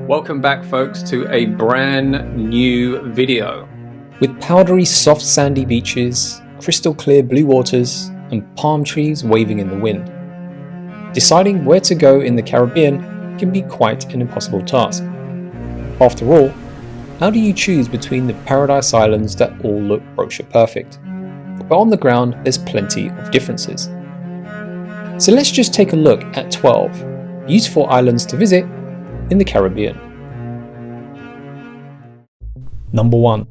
Welcome back, folks, to a brand new video. With powdery soft sandy beaches, crystal clear blue waters and palm trees waving in the wind. Deciding where to go in the Caribbean can be quite an impossible task. After all, how do you choose between the paradise islands that all look brochure perfect? But on the ground there's plenty of differences. So let's just take a look at 12 beautiful islands to visit in the Caribbean. Number 1.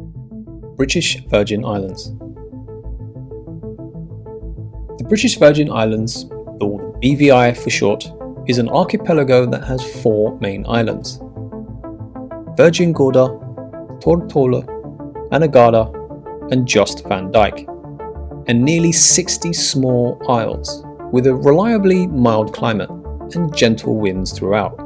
British Virgin Islands. The British Virgin Islands, or BVI for short, is an archipelago that has 4 main islands: Virgin Gorda, Tortola, Anegada, and Jost Van Dyke, and nearly 60 small isles with a reliably mild climate and gentle winds throughout.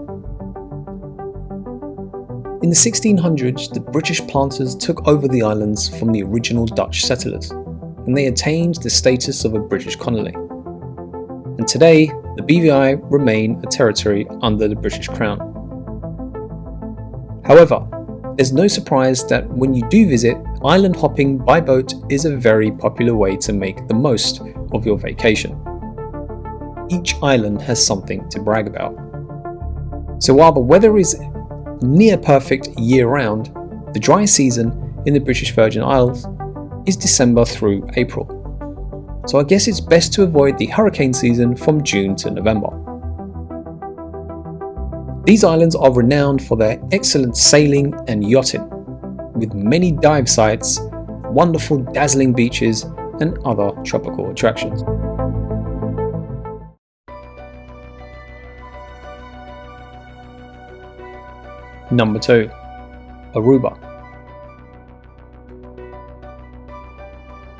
In the 1600s, the British planters took over the islands from the original Dutch settlers, and they attained the status of a British colony. And today, the BVI remain a territory under the British Crown. However, there's no surprise that when you do visit, island hopping by boat is a very popular way to make the most of your vacation. Each island has something to brag about. So while the weather is near perfect year-round, the dry season in the British Virgin Isles is December through April. So I guess it's best to avoid the hurricane season from June to November. These islands are renowned for their excellent sailing and yachting, with many dive sites, wonderful dazzling beaches, and other tropical attractions. Number 2. Aruba.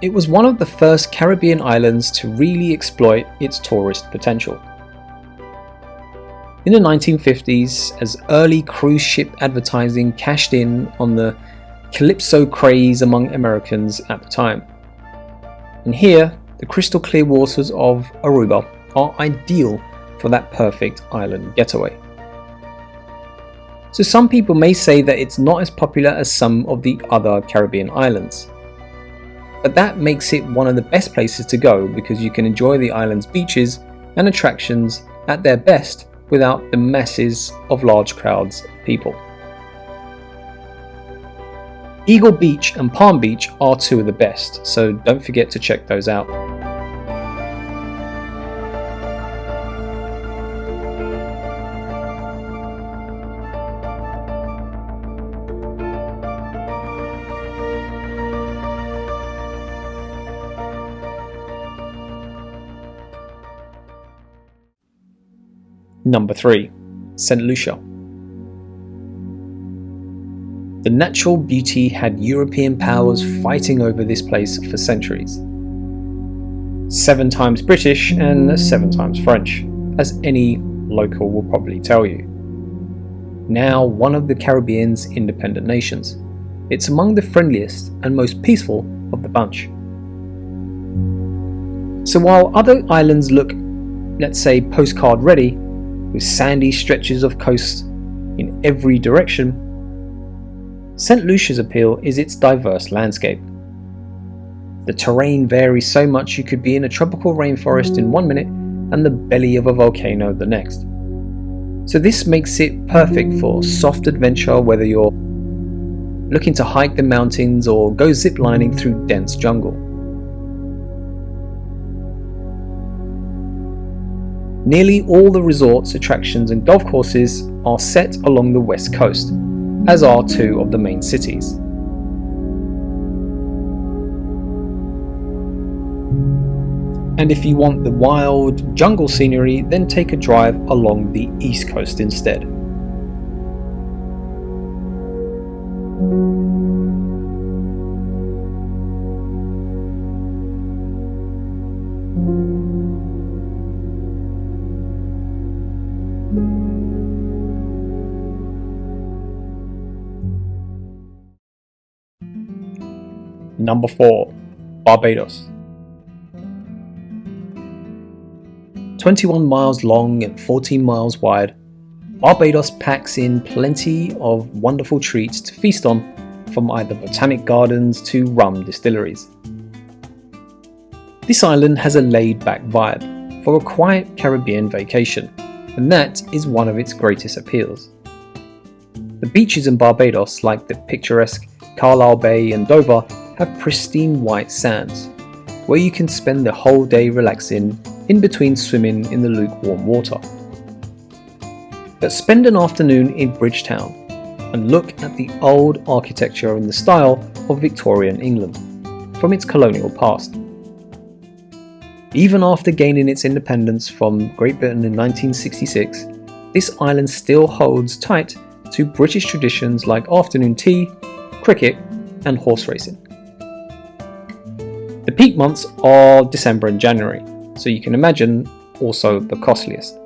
It was one of the first Caribbean islands to really exploit its tourist potential. In the 1950s, as early cruise ship advertising cashed in on the calypso craze among Americans at the time. And here, the crystal clear waters of Aruba are ideal for that perfect island getaway. So some people may say that it's not as popular as some of the other Caribbean islands. But that makes it one of the best places to go because you can enjoy the island's beaches and attractions at their best without the masses of large crowds of people. Eagle Beach and Palm Beach are 2 of the best, so don't forget to check those out. Number 3. St. Lucia. The natural beauty had European powers fighting over this place for centuries. 7 times British and 7 times French, as any local will probably tell you. Now one of the Caribbean's independent nations, it's among the friendliest and most peaceful of the bunch. So while other islands look, let's say, postcard ready, with sandy stretches of coast in every direction, St. Lucia's appeal is its diverse landscape. The terrain varies so much you could be in a tropical rainforest in 1 minute and the belly of a volcano the next. So this makes it perfect for soft adventure, whether you're looking to hike the mountains or go ziplining through dense jungle. Nearly all the resorts, attractions and golf courses are set along the west coast, as are 2 of the main cities. And if you want the wild jungle scenery, then take a drive along the east coast instead. Number 4. Barbados. 21 miles long and 14 miles wide, Barbados packs in plenty of wonderful treats to feast on, from either botanic gardens to rum distilleries. This island has a laid-back vibe for a quiet Caribbean vacation, and that is one of its greatest appeals. The beaches in Barbados, like the picturesque Carlisle Bay and Dover, have pristine white sands, where you can spend the whole day relaxing in between swimming in the lukewarm water. But spend an afternoon in Bridgetown and look at the old architecture in the style of Victorian England, from its colonial past. Even after gaining its independence from Great Britain in 1966, this island still holds tight to British traditions like afternoon tea, cricket, and horse racing. The peak months are December and January, so you can imagine also the costliest.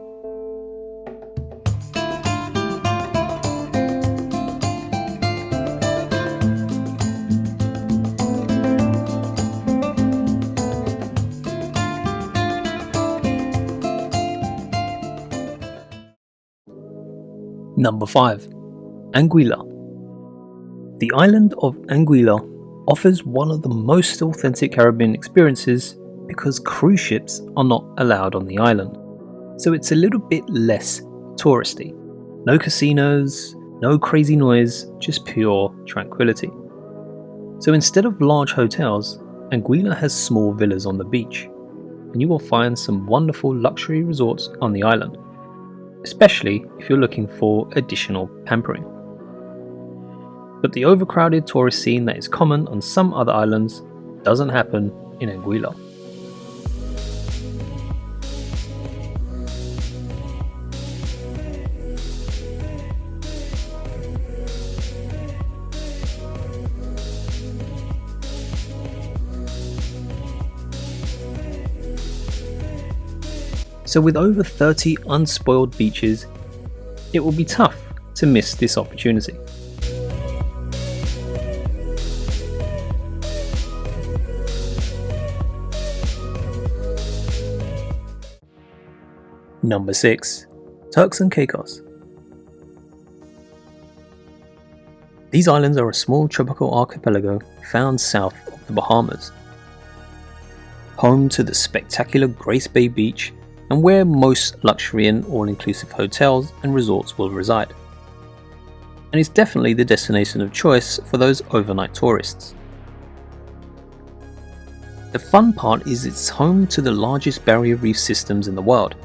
Number 5. Anguilla. The island of Anguilla offers one of the most authentic Caribbean experiences because cruise ships are not allowed on the island, so it's a little bit less touristy. No casinos, no crazy noise, just pure tranquility. So instead of large hotels, Anguilla has small villas on the beach, and you will find some wonderful luxury resorts on the island, especially if you're looking for additional pampering. But the overcrowded tourist scene that is common on some other islands doesn't happen in Anguilla. So with over 30 unspoiled beaches, it will be tough to miss this opportunity. Number 6. Turks and Caicos. These islands are a small tropical archipelago found south of the Bahamas, home to the spectacular Grace Bay Beach and where most luxury and all-inclusive hotels and resorts will reside. And it's definitely the destination of choice for those overnight tourists. The fun part is it's home to the largest barrier reef systems in the world,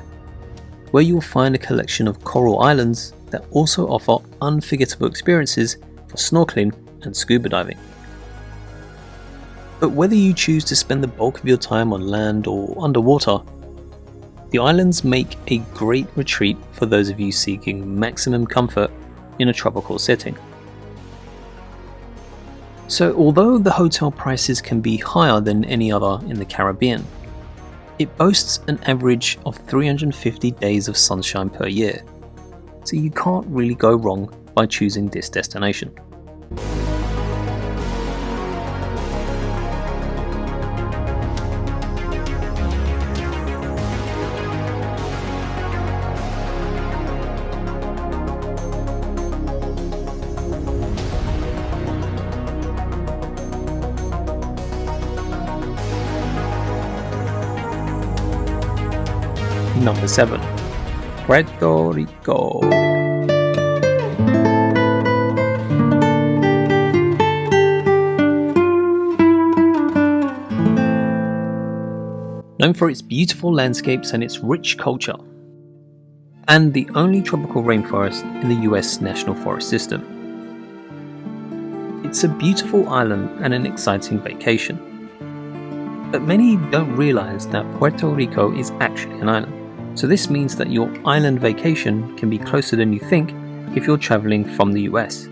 where you'll find a collection of coral islands that also offer unforgettable experiences for snorkeling and scuba diving. But whether you choose to spend the bulk of your time on land or underwater, the islands make a great retreat for those of you seeking maximum comfort in a tropical setting. So although the hotel prices can be higher than any other in the Caribbean, it boasts an average of 350 days of sunshine per year, so you can't really go wrong by choosing this destination. Number 7. Puerto Rico. Known for its beautiful landscapes and its rich culture, and the only tropical rainforest in the US National Forest System. It's a beautiful island and an exciting vacation. But many don't realize that Puerto Rico is actually an island. So this means that your island vacation can be closer than you think if you're traveling from the US.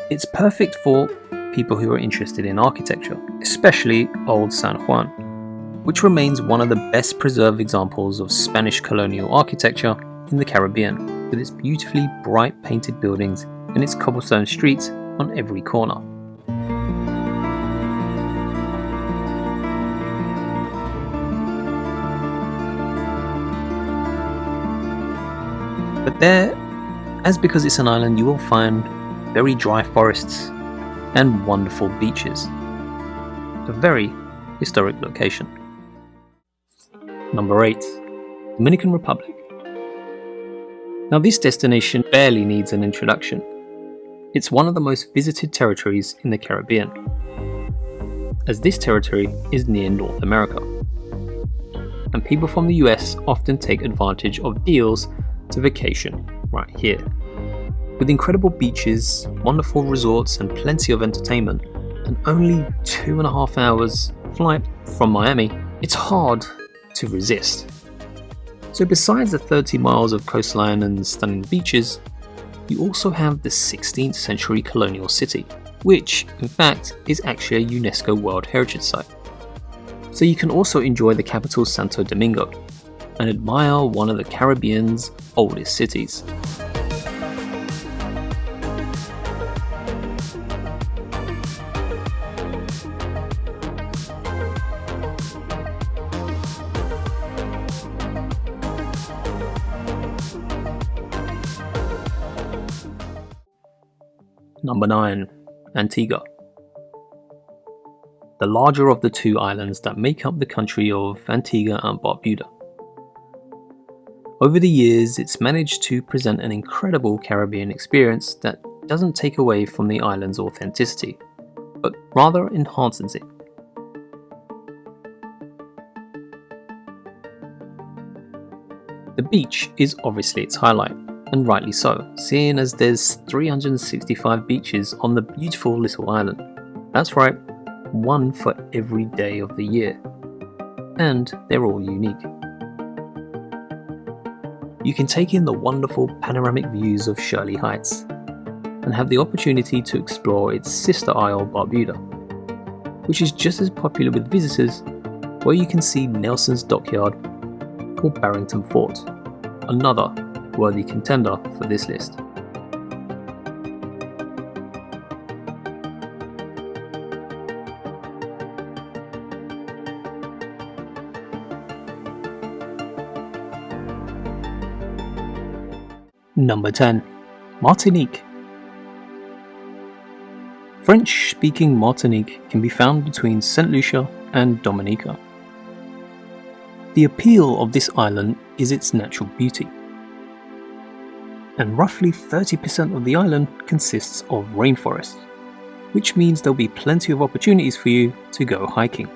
It's perfect for people who are interested in architecture, especially Old San Juan, which remains one of the best preserved examples of Spanish colonial architecture in the Caribbean, with its beautifully bright painted buildings and its cobblestone streets on every corner. But there, as because it's an island, you will find very dry forests and wonderful beaches. A very historic location. Number 8. Dominican Republic. Now this destination barely needs an introduction. It's one of the most visited territories in the Caribbean, as this territory is near North America. And people from the US often take advantage of deals to vacation right here. With incredible beaches, wonderful resorts and plenty of entertainment, and only 2.5 hours flight from Miami, it's hard to resist. So besides the 30 miles of coastline and stunning beaches, you also have the 16th century colonial city, which in fact is actually a UNESCO World Heritage Site. So you can also enjoy the capital Santo Domingo and admire one of the Caribbean's oldest cities. Number 9. Antigua. The larger of the two islands that make up the country of Antigua and Barbuda. Over the years, it's managed to present an incredible Caribbean experience that doesn't take away from the island's authenticity, but rather enhances it. The beach is obviously its highlight, and rightly so, seeing as there's 365 beaches on the beautiful little island. That's right, one for every day of the year. And they're all unique. You can take in the wonderful panoramic views of Shirley Heights, and have the opportunity to explore its sister isle Barbuda, which is just as popular with visitors, where you can see Nelson's Dockyard or Barrington Fort, another worthy contender for this list. Number 10. Martinique. French-speaking Martinique can be found between St. Lucia and Dominica. The appeal of this island is its natural beauty, and roughly 30% of the island consists of rainforest, which means there'll be plenty of opportunities for you to go hiking.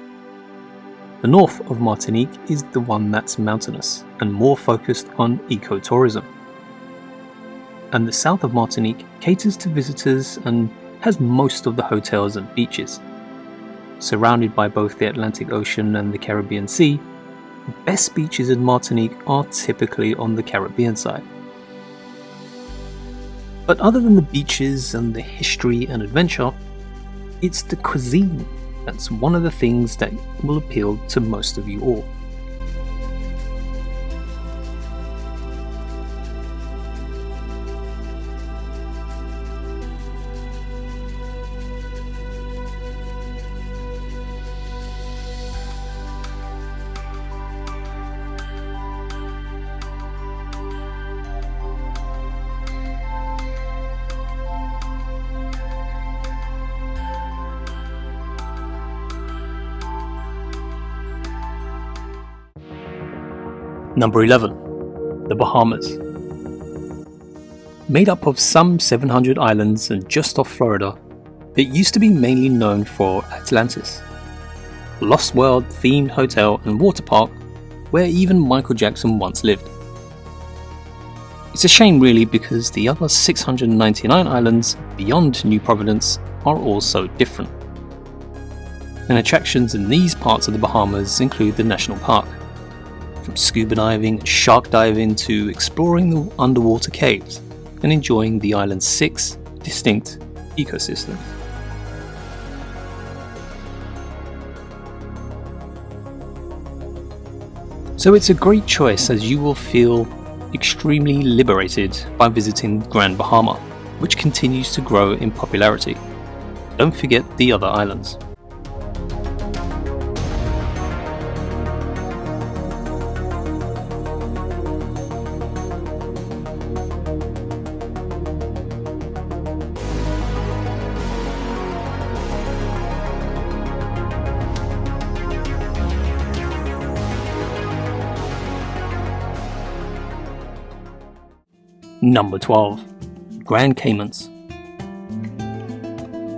The north of Martinique is the one that's mountainous and more focused on ecotourism. And the south of Martinique caters to visitors and has most of the hotels and beaches. Surrounded by both the Atlantic Ocean and the Caribbean Sea, the best beaches in Martinique are typically on the Caribbean side. But other than the beaches and the history and adventure, it's the cuisine that's one of the things that will appeal to most of you all. Number 11. The Bahamas. Made up of some 700 islands and just off Florida, it used to be mainly known for Atlantis, a Lost World themed hotel and water park where even Michael Jackson once lived. It's a shame really, because the other 699 islands beyond New Providence are all so different. And attractions in these parts of the Bahamas include the national park, from scuba diving and shark diving to exploring the underwater caves and enjoying the island's 6 distinct ecosystems. So it's a great choice, as you will feel extremely liberated by visiting Grand Bahama, which continues to grow in popularity. Don't forget the other islands. Number 12. Grand Caymans.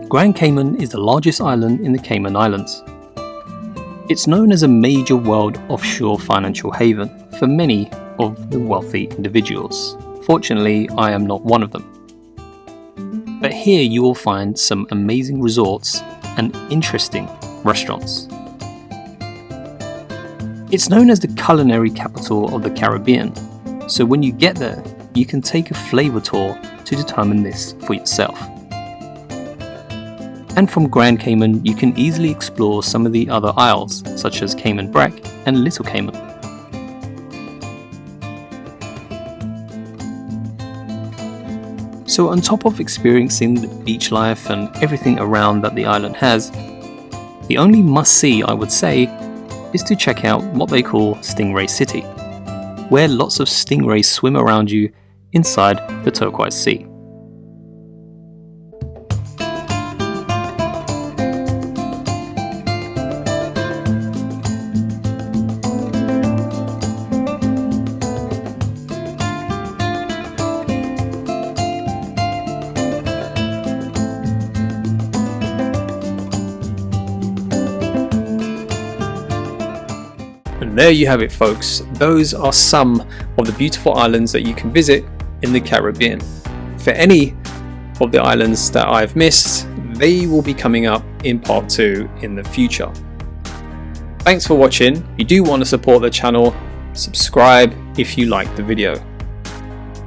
Grand Cayman is the largest island in the Cayman Islands. It's known as a major world offshore financial haven for many of the wealthy individuals. Fortunately, I am not one of them. But here you will find some amazing resorts and interesting restaurants. It's known as the culinary capital of the Caribbean, so when you get there, you can take a flavor tour to determine this for yourself. And from Grand Cayman, you can easily explore some of the other isles, such as Cayman Brac and Little Cayman. So on top of experiencing the beach life and everything around that the island has, the only must-see, I would say, is to check out what they call Stingray City, where lots of stingrays swim around you inside the turquoise sea. And there you have it, folks. Those are some of the beautiful islands that you can visit in the Caribbean. For any of the islands that I've missed, they will be coming up in part 2 in the future. Thanks for watching. If you do want to support the channel, subscribe if you liked the video.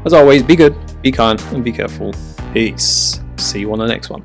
As always, be good, be kind, and be careful. Peace. See you on the next one.